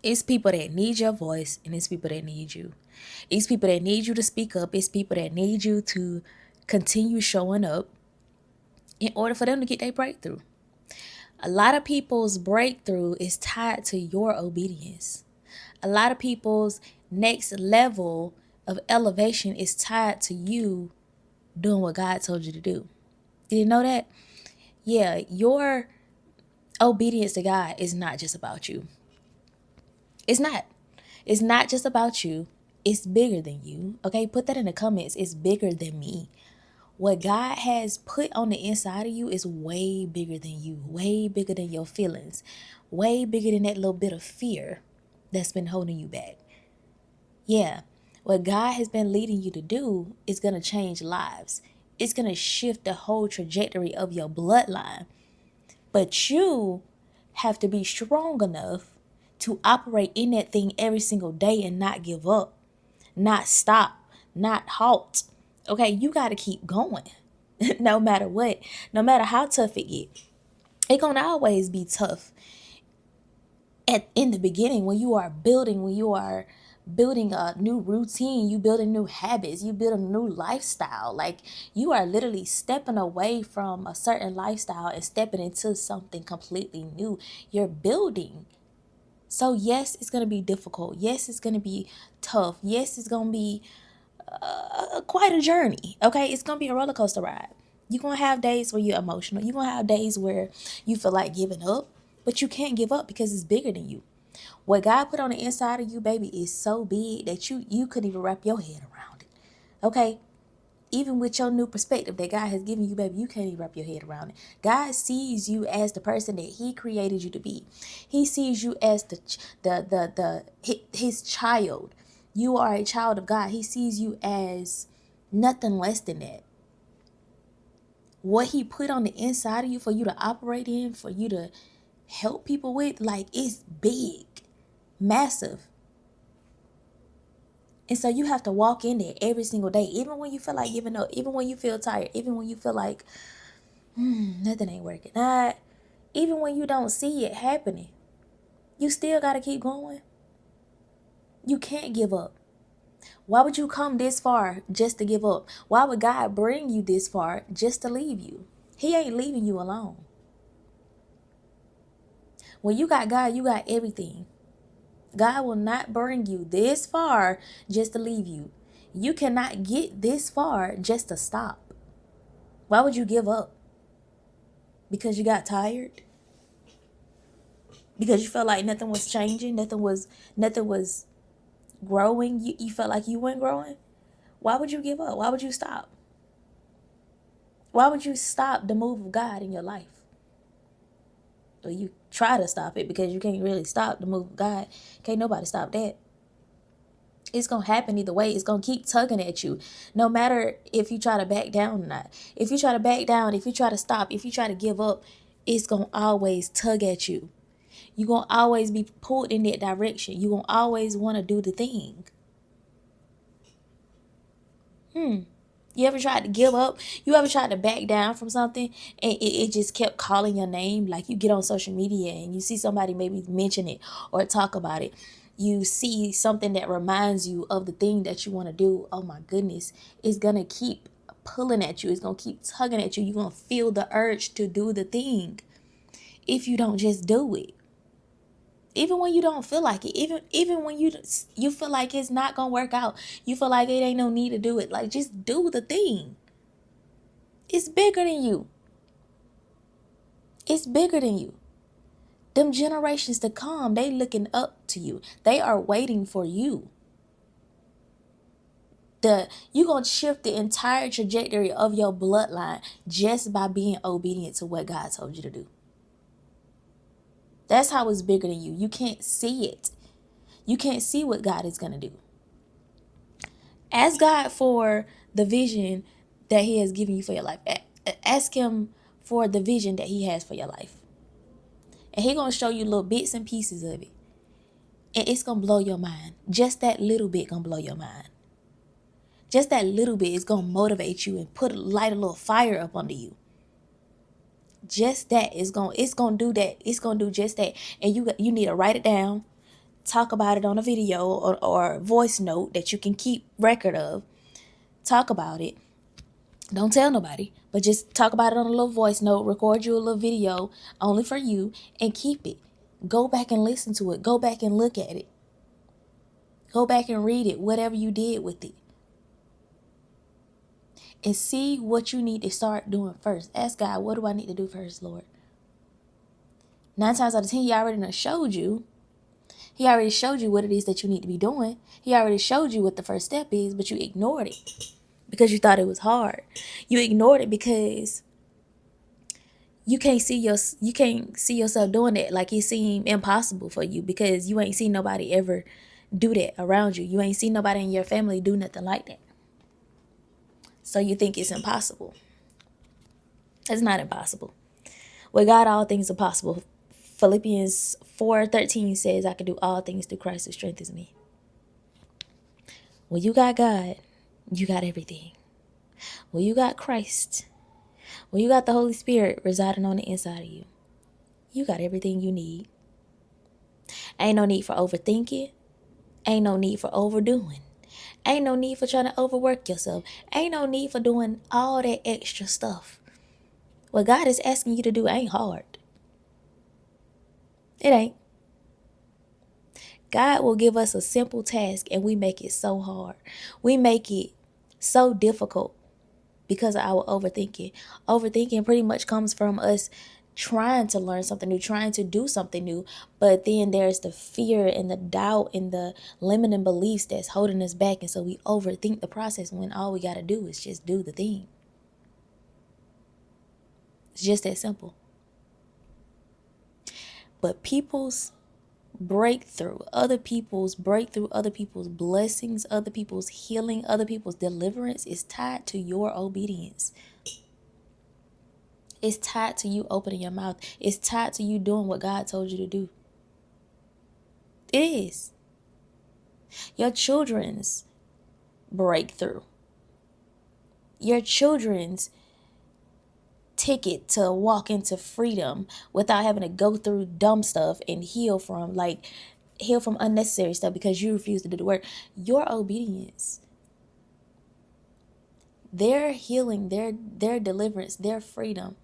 It's people that need your voice, and it's people that need you. It's people that need you to speak up. It's people that need you to continue showing up in order for them to get their breakthrough. A lot of people's breakthrough is tied to your obedience. A lot of people's next level of elevation is tied to you doing what God told you to do. Did you know that? Yeah, your obedience to God is not just about you. It's not. It's not just about you. It's bigger than you. Okay, put that in the comments. It's bigger than me. What God has put on the inside of you is way bigger than you, way bigger than your feelings, way bigger than that little bit of fear that's been holding you back. Yeah, what God has been leading you to do is going to change lives. It's going to shift the whole trajectory of your bloodline. But you have to be strong enough to operate in that thing every single day and not give up, not stop, not halt. Okay, you got to keep going no matter what, no matter how tough it gets. It's going to always be tough in the beginning when you are building a new routine, you building new habits, you build a new lifestyle. Like, you are literally stepping away from a certain lifestyle and stepping into something completely new. You're building. So yes, it's going to be difficult. Yes, it's going to be tough. Yes, it's going to be quite a journey. Okay, it's going to be a roller coaster ride. You're going to have days where you're emotional. You're going to have days where you feel like giving up, but you can't give up because it's bigger than you. What God put on the inside of you, baby, is so big that you couldn't even wrap your head around it. Okay? Even with your new perspective that God has given you, baby, you can't even wrap your head around it. God sees you as the person that He created you to be. He sees you as His child. You are a child of God. He sees you as nothing less than that. What He put on the inside of you for you to operate in, for you to help people with, like, it's big. Massive. And so you have to walk in there every single day, even when you feel like giving up, even when you feel tired, even when you feel like nothing ain't working out, even when you don't see it happening. You still got to keep going. You can't give up. Why would you come this far just to give up? Why would God bring you this far just to leave you? He ain't leaving you alone. When you got God, you got everything. God will not bring you this far just to leave you. You cannot get this far just to stop. Why would you give up? Because you got tired? Because you felt like nothing was changing, nothing was growing. You felt like you weren't growing? Why would you give up? Why would you stop? Why would you stop the move of God in your life? Or you try to stop it, because you can't really stop the move of God. Can't nobody stop that. It's going to happen either way. It's going to keep tugging at you, no matter if you try to back down or not. If you try to back down, if you try to stop, if you try to give up, it's going to always tug at you. You're going to always be pulled in that direction. You're going to always want to do the thing. You ever tried to give up? You ever tried to back down from something and it just kept calling your name? Like, you get on social media and you see somebody maybe mention it or talk about it. You see something that reminds you of the thing that you want to do. Oh my goodness. It's going to keep pulling at you. It's going to keep tugging at you. You're going to feel the urge to do the thing if you don't just do it. Even when you don't feel like it, even when you feel like it's not gonna work out, you feel like it ain't no need to do it. Like, just do the thing. It's bigger than you. It's bigger than you. Them generations to come, they looking up to you. They are waiting for you. You're gonna shift the entire trajectory of your bloodline just by being obedient to what God told you to do. That's how it's bigger than you. You can't see it. You can't see what God is going to do. Ask God for the vision that He has given you for your life. Ask Him for the vision that He has for your life. And He's going to show you little bits and pieces of it. And it's going to blow your mind. Just that little bit going to blow your mind. Just that little bit is going to motivate you and light a little fire up under you. Just that it's going to do that. It's going to do just that. And you need to write it down. Talk about it on a video or voice note that you can keep record of. Talk about it. Don't tell nobody, but just talk about it on a little voice note, record you a little video only for you, and keep it. Go back and listen to it. Go back and look at it. Go back and read it, whatever you did with it. And see what you need to start doing first. Ask God, what do I need to do first, Lord? 9 times out of 10, He already done showed you. He already showed you what it is that you need to be doing. He already showed you what the first step is, but you ignored it because you thought it was hard. You ignored it because you can't see yourself doing it. Like it seemed impossible for you because you ain't seen nobody ever do that around you. You ain't seen nobody in your family do nothing like that. So you think it's impossible. It's not impossible. With God, all things are possible. Philippians 4:13 says, I can do all things through Christ who strengthens me. When you got God, you got everything. When you got Christ, when you got the Holy Spirit residing on the inside of you, you got everything you need. Ain't no need for overthinking. Ain't no need for overdoing. Ain't no need for trying to overwork yourself. Ain't no need for doing all that extra stuff. What God is asking you to do ain't hard. It ain't. God will give us a simple task and we make it so hard. We make it so difficult because of our overthinking. Overthinking pretty much comes from us trying to learn something new, trying to do something new. But then there's the fear and the doubt and the limiting beliefs that's holding us back. And so we overthink the process when all we got to do is just do the thing. It's just that simple. But people's breakthrough, other people's blessings, other people's healing, other people's deliverance is tied to your obedience. It's tied to you opening your mouth. It's tied to you doing what God told you to do. It is. Your children's breakthrough. Your children's ticket to walk into freedom without having to go through dumb stuff and heal from unnecessary stuff because you refuse to do the work. Your obedience, their healing, their deliverance, their freedom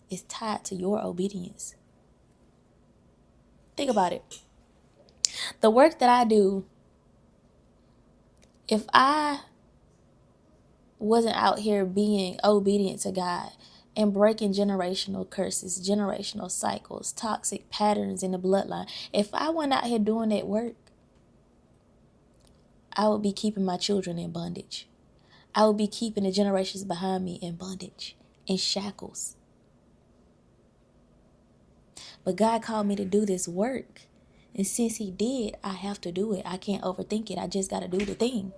is tied to your obedience. Think about it. The work that I do, if I wasn't out here being obedient to God and breaking generational curses, generational cycles, toxic patterns in the bloodline, if I went out here doing that work, I would be keeping my children in bondage. I would be keeping the generations behind me in bondage, in shackles. But God called me to do this work. And since He did, I have to do it. I can't overthink it. I just got to do the thing.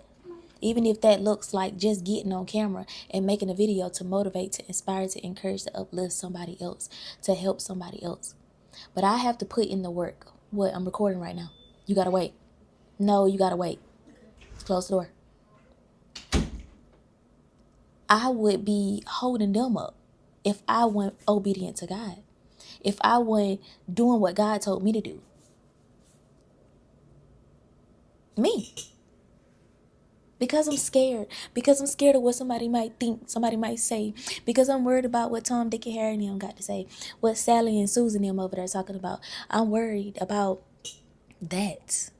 Even if that looks like just getting on camera and making a video to motivate, to inspire, to encourage, to uplift somebody else, to help somebody else. But I have to put in the work. What? I'm recording right now. You got to wait. No, you got to wait. Close the door. I would be holding them up if I weren't obedient to God. If I weren't doing what God told me to do. Me. Because I'm scared. Because I'm scared of what somebody might think, somebody might say. Because I'm worried about what Tom, Dick, and Harry and them got to say. What Sally and Susan and them over there talking about. I'm worried about that.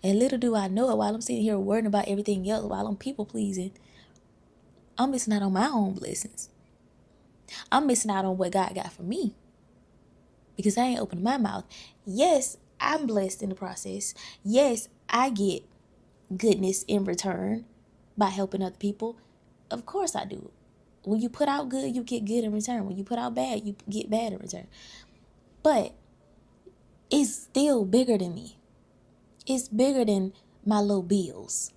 And little do I know it, while I'm sitting here worrying about everything else, while I'm people pleasing, I'm missing out on my own blessings. I'm missing out on what God got for me. Because I ain't opening my mouth. Yes, I'm blessed in the process. Yes, I get goodness in return by helping other people. Of course I do. When you put out good, you get good in return. When you put out bad, you get bad in return. But it's still bigger than me. It's bigger than my little bills.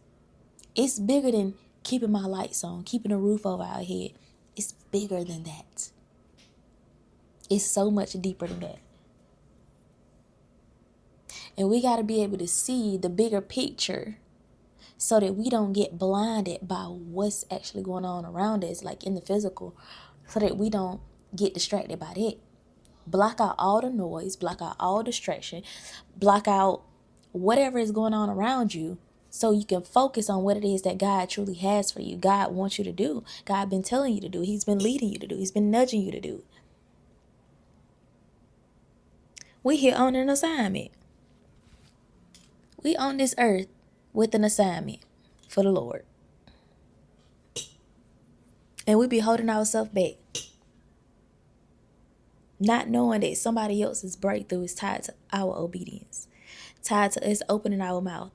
It's bigger than keeping my lights on, keeping a roof over our head. It's bigger than that. It's so much deeper than that. And we got to be able to see the bigger picture so that we don't get blinded by what's actually going on around us, like in the physical, so that we don't get distracted by that. Block out all the noise, block out all distraction, block out whatever is going on around you so you can focus on what it is that God truly has for you. God wants you to do. God been telling you to do. He's been leading you to do. He's been nudging you to do. We here on an assignment. We on this earth with an assignment for the Lord. And we be holding ourselves back, not knowing that somebody else's breakthrough is tied to our obedience, tied to us opening our mouth,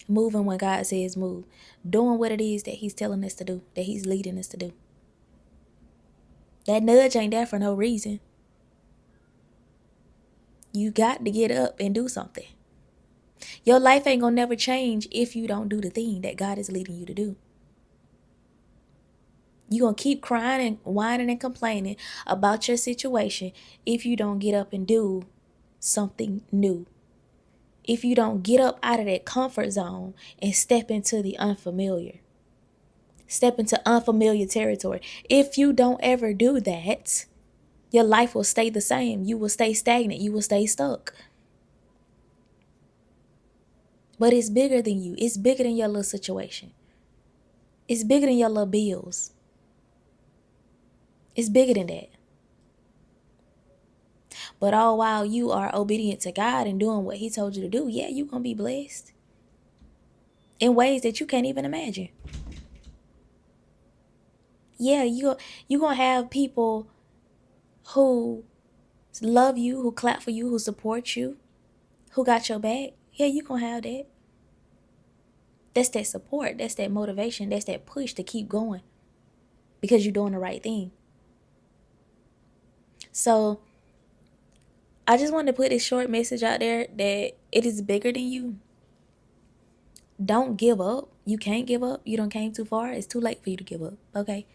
moving when God says move, doing what it is that he's telling us to do, that he's leading us to do. That nudge ain't there for no reason. You got to get up and do something. Your life ain't gonna never change if you don't do the thing that God is leading you to do. You're going to keep crying and whining and complaining about your situation if you don't get up and do something new. If you don't get up out of that comfort zone and step into the unfamiliar. Step into unfamiliar territory. If you don't ever do that, your life will stay the same. You will stay stagnant. You will stay stuck. But it's bigger than you. It's bigger than your little situation. It's bigger than your little bills. It's bigger than that. But all while you are obedient to God and doing what he told you to do, yeah, you're going to be blessed in ways that you can't even imagine. Yeah, you're going to have people who love you, who clap for you, who support you, who got your back. Yeah, you're going to have that. That's that support. That's that motivation. That's that push to keep going because you're doing the right thing. So I just wanted to put this short message out there that it is bigger than you. Don't give up. You can't give up. You done came too far. It's too late for you to give up. Okay?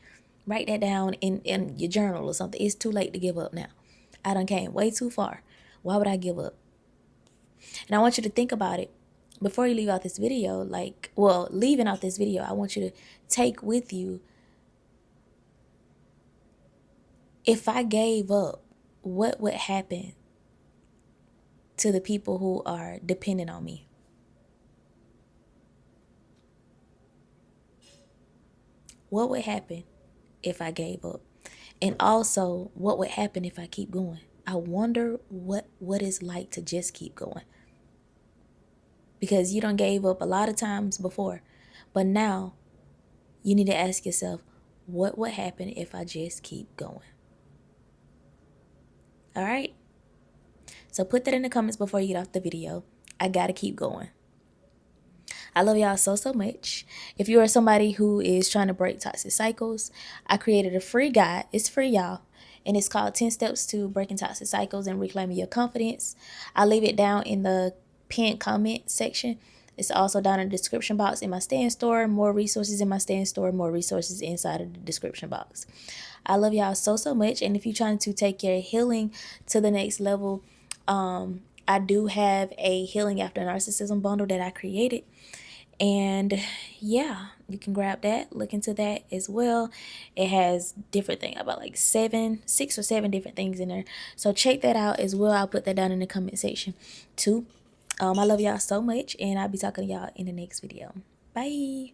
Write that down in your journal or something. It's too late to give up now. I done came way too far. Why would I give up? And I want you to think about it before you leave out this video. Leaving out this video, I want you to take with you, if I gave up, what would happen to the people who are dependent on me? What would happen if I gave up? And also, what would happen if I keep going? I wonder what it's like to just keep going. Because you done gave up a lot of times before. But now, you need to ask yourself, what would happen if I just keep going? All right? So put that in the comments before you get off the video. I gotta keep going. I love y'all so much. If you are somebody who is trying to break toxic cycles, I created a free guide. It's free, y'all. And it's called 10 Steps to Breaking Toxic Cycles and Reclaiming Your Confidence. I'll leave it down in the pinned comment section. It's also down in the description box in my stand store. More resources in my stand store. More resources inside of the description box. I love y'all so much. And if you're trying to take your healing to the next level, I do have a Healing After Narcissism bundle that I created. And yeah, you can grab that, look into that as well. It has different things, about like 6 or 7 different things in there. So check that out as well. I'll put that down in the comment section too. I love y'all so much, and I'll be talking to y'all in the next video. Bye.